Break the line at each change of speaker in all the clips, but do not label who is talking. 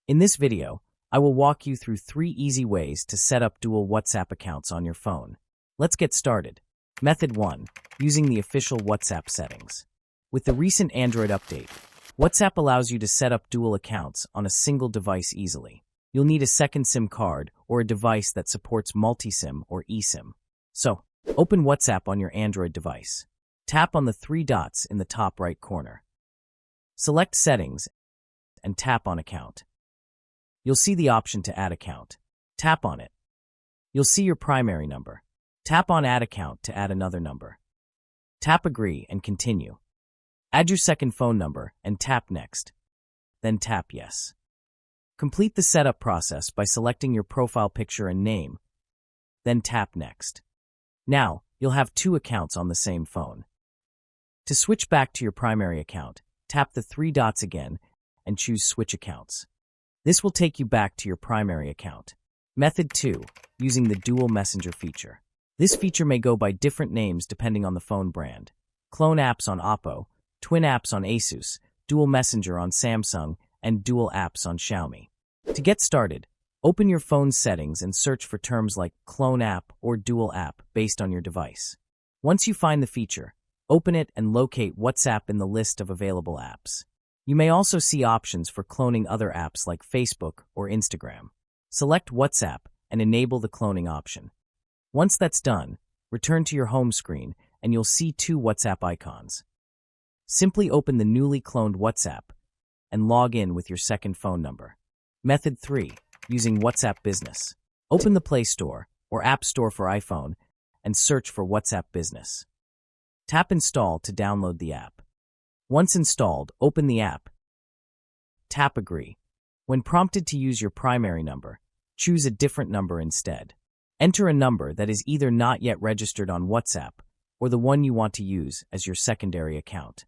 In this video, I will walk you through 3 easy ways to set up dual WhatsApp accounts on your phone. Let's get started. Method 1. Using the official WhatsApp settings. With the recent Android update, WhatsApp allows you to set up dual accounts on a single device easily. You'll need a second SIM card or a device that supports multi-SIM or eSIM. So, open WhatsApp on your Android device. Tap on the 3 dots in the top right corner. Select Settings and tap on Account. You'll see the option to add account. Tap on it. You'll see your primary number. Tap on Add Account to add another number. Tap Agree and Continue. Add your second phone number and tap Next. Then tap Yes. Complete the setup process by selecting your profile picture and name. Then tap Next. Now, you'll have 2 accounts on the same phone. To switch back to your primary account, tap the 3 dots again and choose Switch Accounts. This will take you back to your primary account. Method 2. Using the Dual Messenger feature. This feature may go by different names depending on the phone brand. Clone Apps on Oppo, Twin Apps on Asus, Dual Messenger on Samsung, and Dual Apps on Xiaomi. To get started, open your phone's settings and search for terms like Clone App or Dual App based on your device. Once you find the feature, open it and locate WhatsApp in the list of available apps. You may also see options for cloning other apps like Facebook or Instagram. Select WhatsApp and enable the cloning option. Once that's done, return to your home screen and you'll see 2 WhatsApp icons. Simply open the newly cloned WhatsApp and log in with your second phone number. Method 3. Using WhatsApp Business. Open the Play Store or App Store for iPhone and search for WhatsApp Business. Tap Install to download the app. Once installed, open the app. Tap Agree. When prompted to use your primary number, choose a different number instead. Enter a number that is either not yet registered on WhatsApp or the one you want to use as your secondary account.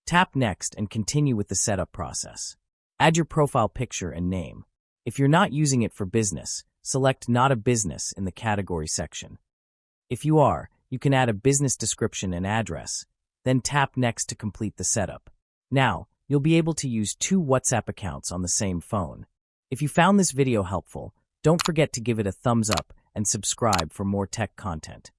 Tap Next and continue with the setup process. Add your profile picture and name. If you're not using it for business, select Not a Business in the Category section. If you are, you can add a business description and address. Then tap Next to complete the setup. Now, you'll be able to use 2 WhatsApp accounts on the same phone. If you found this video helpful, don't forget to give it a thumbs up and subscribe for more tech content.